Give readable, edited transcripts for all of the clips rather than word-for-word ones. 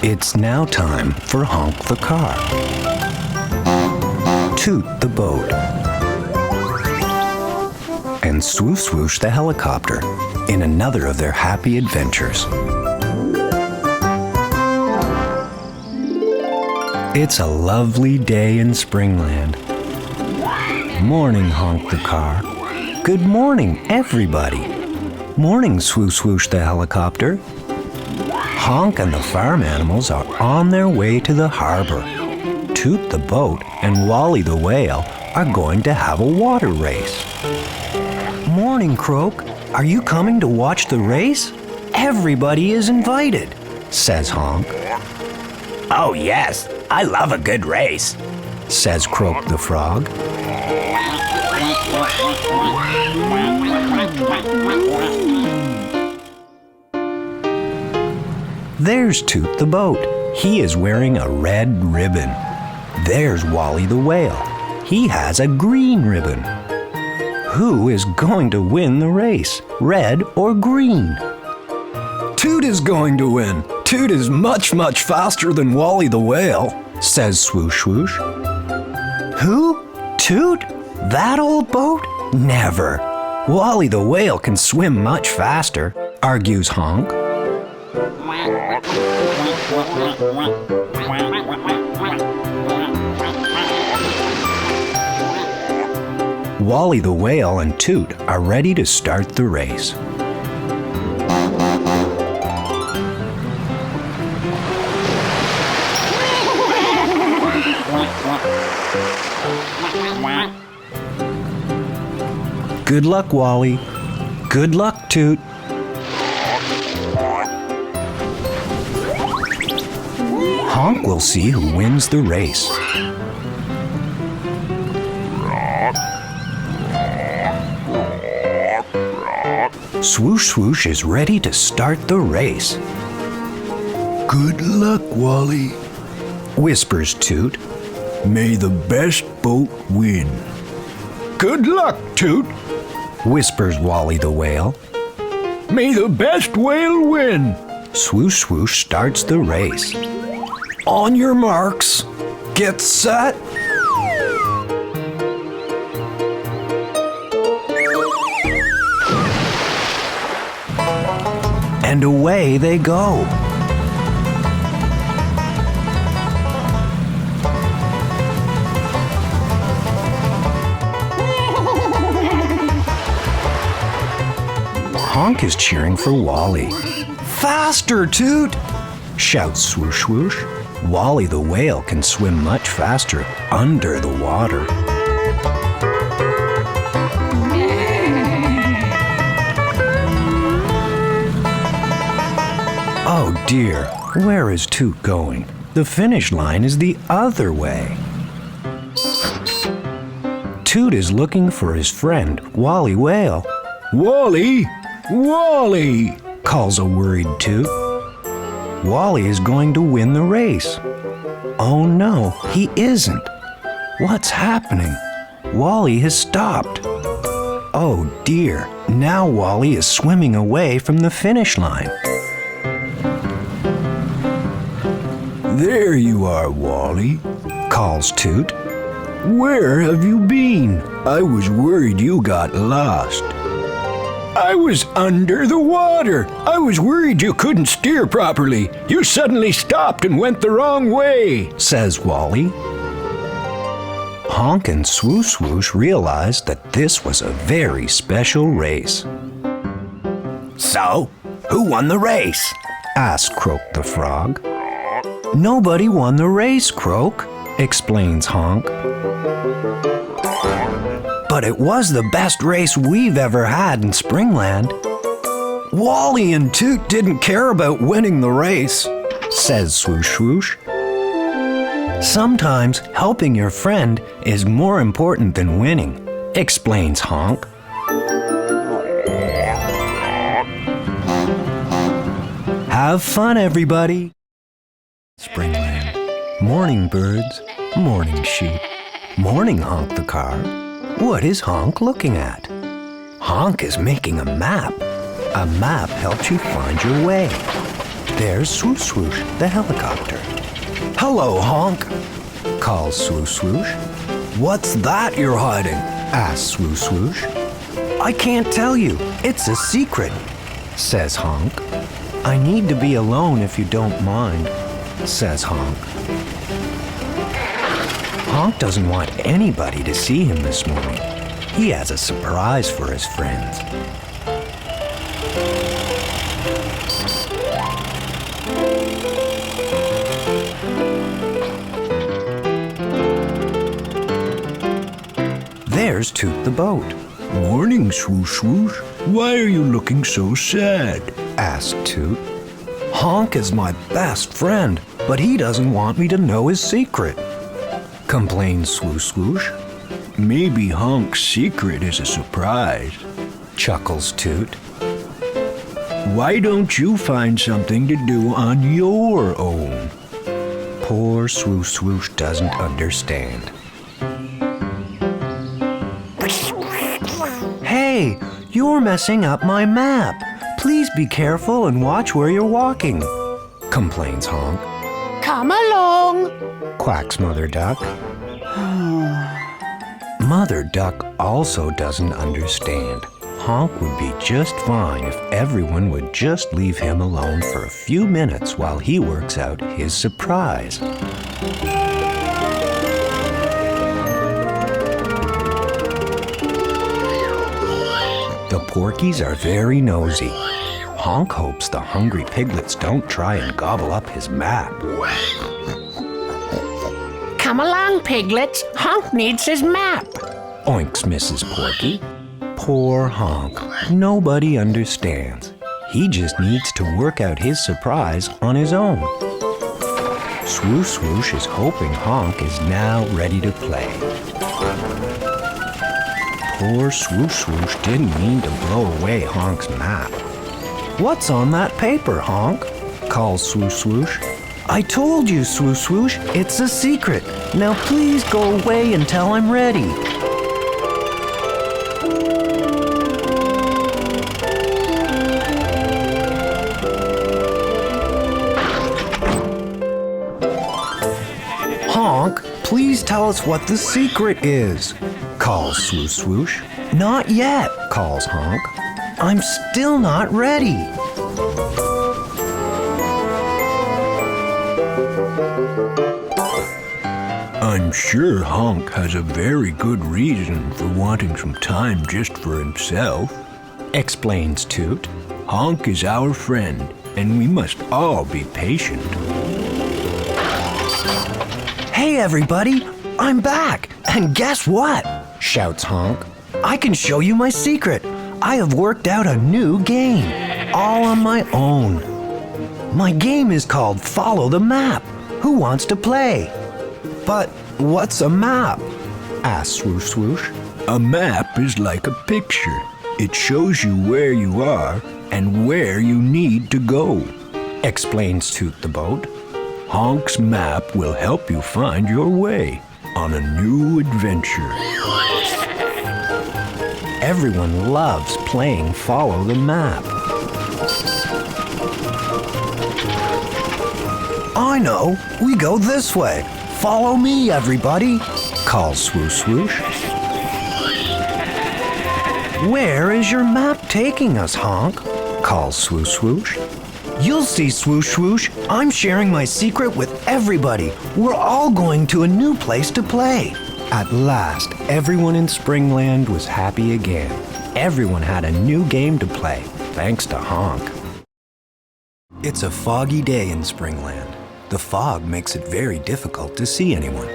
It's now time for Honk the car, Toot the boat, and Swo-Swoosh the helicopter in another of their happy adventures. It's a lovely day in Springland. Morning, Honk the car. Good morning, everybody. Morning, Swo-Swoosh the helicopter. Honk and the farm animals are on their way to the harbor. Toot the boat and Wally the whale are going to have a water race. Morning, Croak. Are you coming to watch the race? Everybody is invited, says Honk. Oh yes, I love a good race, says Croak the frog. There's Toot the boat. He is wearing a red ribbon. There's Wally the whale. He has a green ribbon. Who is going to win the race, red or green? Toot is going to win. Toot is much faster than Wally the whale, says Swo-Swoosh. Who? Toot? That old boat? Never. Wally the whale can swim much faster, argues Honk. Wally the whale and Toot are ready to start the race. Good luck, Wally. Good luck, Toot. Honk will see who wins the race. Swo-Swoosh is ready to start the race. Good luck, Wally, whispers Toot. May the best boat win. Good luck, Toot, whispers Wally the whale. May the best whale win. Swo-Swoosh starts the race. On your marks, get set. And away they go. Honk is cheering for Wally. Faster, Toot! Shouts Swo-Swoosh. Wally the whale can swim much faster under the water. Oh dear, where is Toot going? The finish line is the other way. Toot is looking for his friend, Wally Whale. Wally! Wally! Calls a worried Toot. Wally is going to win the race. Oh no, he isn't. What's happening? Wally has stopped. Oh dear, now Wally is swimming away from the finish line. There you are, Wally, calls Toot. Where have you been? I was worried you got lost. I was under the water. I was worried you couldn't steer properly. You suddenly stopped and went the wrong way, says Wally. Honk and Swo-Swoosh realized that this was a very special race. So, who won the race? asked Croak the frog. Nobody won the race, Croak, explains Honk. But it was the best race we've ever had in Springland. Wally and Toot didn't care about winning the race, says Swo-Swoosh. Sometimes helping your friend is more important than winning, explains Honk. Have fun, everybody. Springland. Morning, birds. Morning, sheep. Morning, Honk the car. What is Honk looking at? Honk is making a map. A map helps you find your way. There's Swo-Swoosh, the helicopter. Hello, Honk. Calls Swo-Swoosh. What's that you're hiding? Asks Swo-Swoosh. I can't tell you. It's a secret, says Honk. I need to be alone if you don't mind, says Honk. Honk doesn't want anybody to see him this morning. He has a surprise for his friends. There's Toot the boat. Morning, Swo-Swoosh. Why are you looking so sad? Asked Toot. Honk is my best friend, but he doesn't want me to know his secret, complains Swo-Swoosh. Maybe Honk's secret is a surprise, chuckles Toot. Why don't you find something to do on your own? Poor Swo-Swoosh doesn't understand. Hey, you're messing up my map. Please be careful and watch where you're walking, complains Honk. Come along, Quacks Mother Duck. Mother Duck also doesn't understand. Honk would be just fine if everyone would just leave him alone for a few minutes while he works out his surprise. The porkies are very nosy. Honk hopes the hungry piglets don't try and gobble up his map. come along, piglets. Honk needs his map. Oinks Mrs. Porky. Poor Honk. Nobody understands. He just needs to work out his surprise on his own. Swo-Swoosh is hoping Honk is now ready to play. Poor Swo-Swoosh didn't mean to blow away Honk's map. What's on that paper, Honk? Calls Swo-Swoosh. I told you, Swo-Swoosh, it's a secret. Now please go away until I'm ready. Honk, please tell us what the secret is, calls Swo-Swoosh. Not yet, calls Honk. I'm still not ready. I'm sure Honk has a very good reason for wanting some time just for himself, Explains Toot. Honk is our friend, and we must all be patient. Hey everybody, I'm back, and guess what? Shouts Honk. I can show you my secret. I have worked out a new game, all on my own. My game is called Follow the Map. Who wants to play? But what's a map? Asks Swo-Swoosh. A map is like a picture. It shows you where you are and where you need to go, Explains Toot the boat. Honk's map will help you find your way on a new adventure. Everyone loves playing Follow the Map. I know, we go this way. Follow me, everybody, calls Swo-Swoosh. Where is your map taking us, Honk? Calls Swo-Swoosh. You'll see, Swo-Swoosh. I'm sharing my secret with everybody. We're all going to a new place to play. At last, everyone in Springland was happy again. Everyone had a new game to play, thanks to Honk. It's a foggy day in Springland. The fog makes it very difficult to see anyone.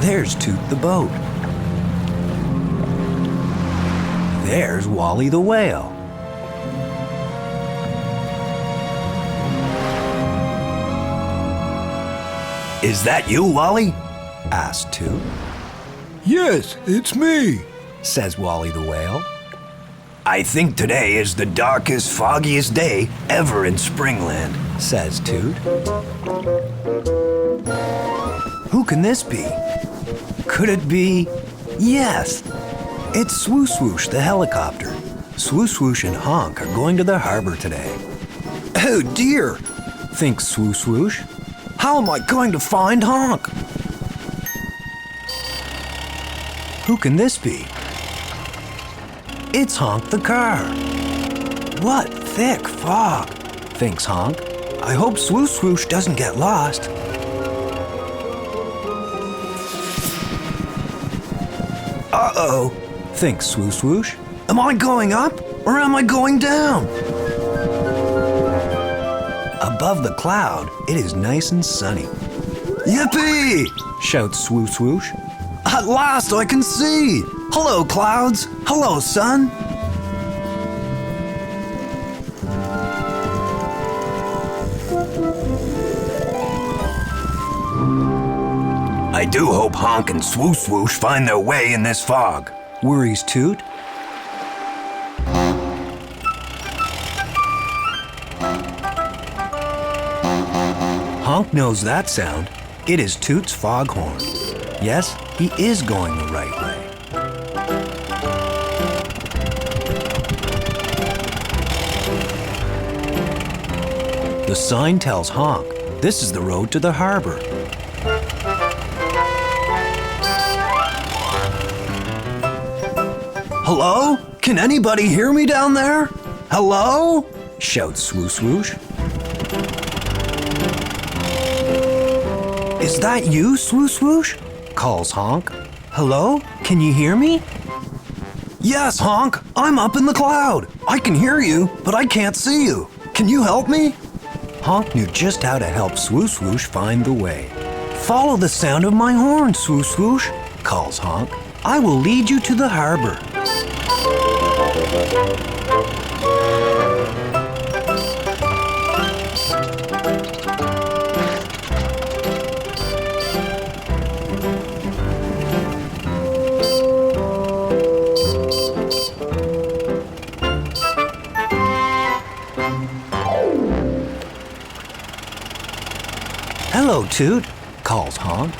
There's Toot the boat. There's Wally the whale. Is that you, Wally? Asked Toot. Yes, it's me, Says Wally the whale. I think today is the darkest, foggiest day ever in Springland. Says Toot. Who can this be? Could it be Yes, it's Swo-Swoosh the helicopter. Swo-Swoosh and Honk are going to the harbor today. Oh dear, Thinks Swo-Swoosh. how am I going to find Honk? Who can this be? It's Honk the car. What thick fog, thinks Honk. I hope Swo-Swoosh doesn't get lost. Uh-oh, Thinks Swo-Swoosh. am I going up or am I going down? Above the cloud, it is nice and sunny. Yippee! Shouts Swo-Swoosh. At last I can see! Hello, clouds! Hello, sun! I do hope Honk and Swo-Swoosh find their way in this fog. Worries Toot. Honk knows that sound. It is Toot's foghorn. Yes, he is going the right way. The sign tells Honk this is the road to the harbor. Hello? Can anybody hear me down there? Hello? Shouts Swo-Swoosh. Is that you, Swo-Swoosh? Calls Honk. Hello? Can you hear me? Yes, Honk. I'm up in the cloud. I can hear you, but I can't see you. Can you help me? Honk knew just how to help Swo-Swoosh find the way. Follow the sound of my horn, Swo-Swoosh, calls Honk. I will lead you to the harbor. Hello, Toot, calls Honk.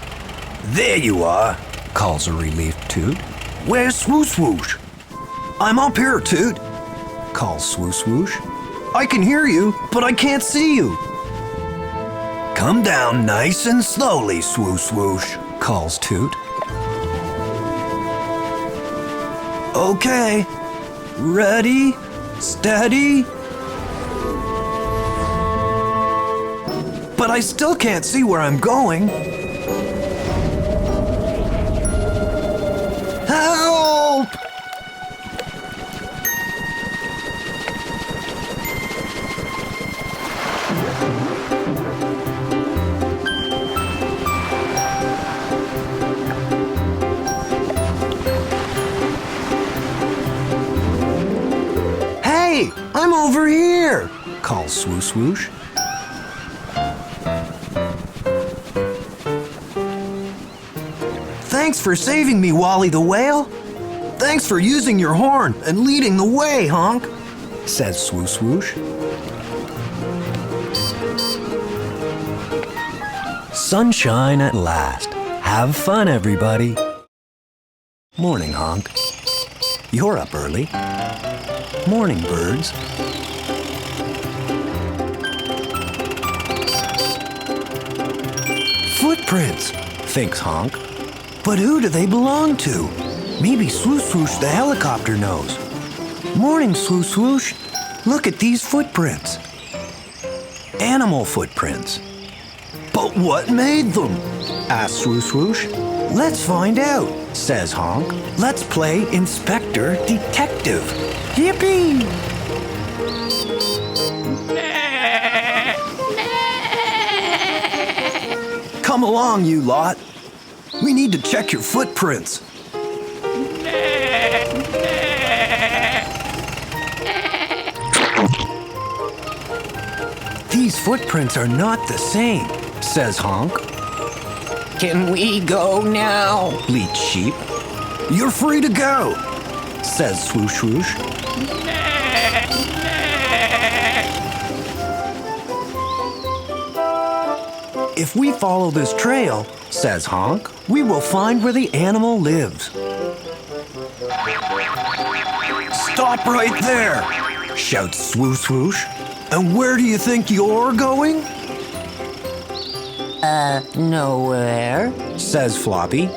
There you are. Calls a relieved Toot. Where's Swo-Swoosh? I'm up here, Toot. Calls Swo-Swoosh. I can hear you, but I can't see you. Come down nice and slowly, Swo-Swoosh. Calls Toot. Okay. Ready, steady. But I still can't see where I'm going. Help! Hey, I'm over here, Calls Swo-Swoosh. Thanks for saving me, Wally the whale. Thanks for using your horn and leading the way, Honk, Says Swo-Swoosh. Sunshine at last. Have fun, everybody. Morning, Honk. You're up early. Morning, birds. Footprints. Thinks Honk. But who do they belong to? Maybe Swo-Swoosh the helicopter knows. Morning, Swo-Swoosh. Look at these footprints. Animal footprints. But what made them? Asks Swo-Swoosh. Let's find out, says Honk. Let's play Inspector Detective. Yippee! Come along, you lot. We need to check your footprints. These footprints are not the same, says Honk. Can we go now? Bleats Sheep, You're free to go. says Swo-Swoosh. If we follow this trail, says Honk, we will find where the animal lives. Stop right there, shouts Swo-Swoosh. And where do you think you're going? Nowhere, says Floppy.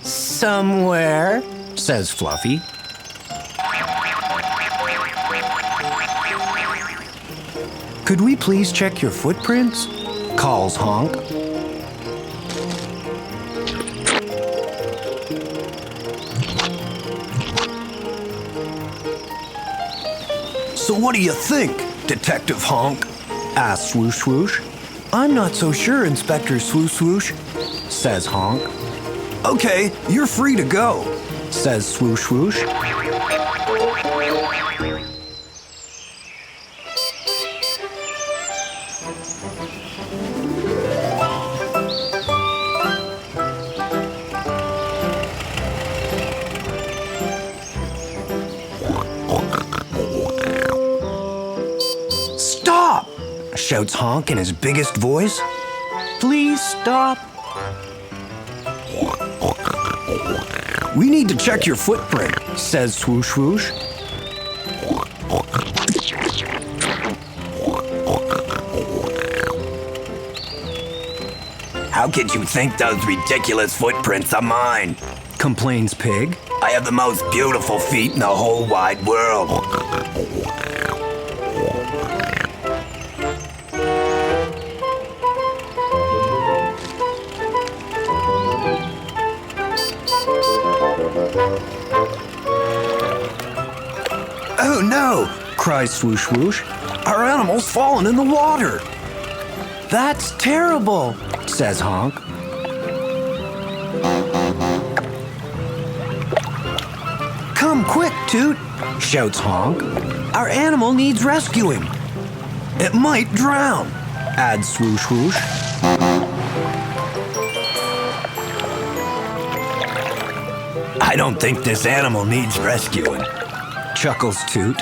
Somewhere, says Fluffy. Could we please check your footprints? Calls Honk. So what do you think, Detective Honk? Asks Swo-Swoosh. I'm not so sure, Inspector Swo-Swoosh, says Honk. Okay, you're free to go, Says Swo-Swoosh. Stop! Shouts Honk in his biggest voice. Please stop. We need to check your footprint. Says Swo-Swoosh. How could you think those ridiculous footprints are mine? Complains Pig. I have the most beautiful feet in the whole wide world. Oh no! Cries Swo-Swoosh. Our animal's fallen in the water! That's terrible, says Honk. Come quick, Toot! Shouts Honk. Our animal needs rescuing. It might drown. Adds Swo-Swoosh. I don't think this animal needs rescuing. Chuckles Toot.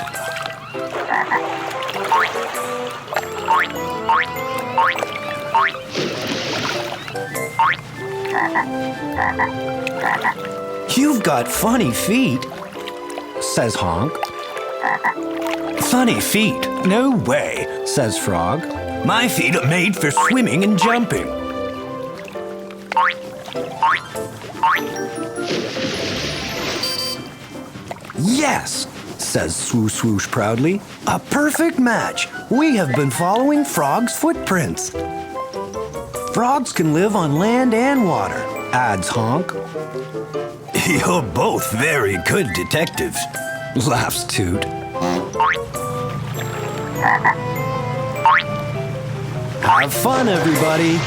You've got funny feet. Says Honk. Funny feet? No way. Says Frog. My feet are made for swimming and jumping. Yes, Says Swo-Swoosh proudly. a perfect match. We have been following Frog's footprints. Frogs can live on land and water. Adds Honk. You're both very good detectives. Laughs Toot. Have fun, everybody.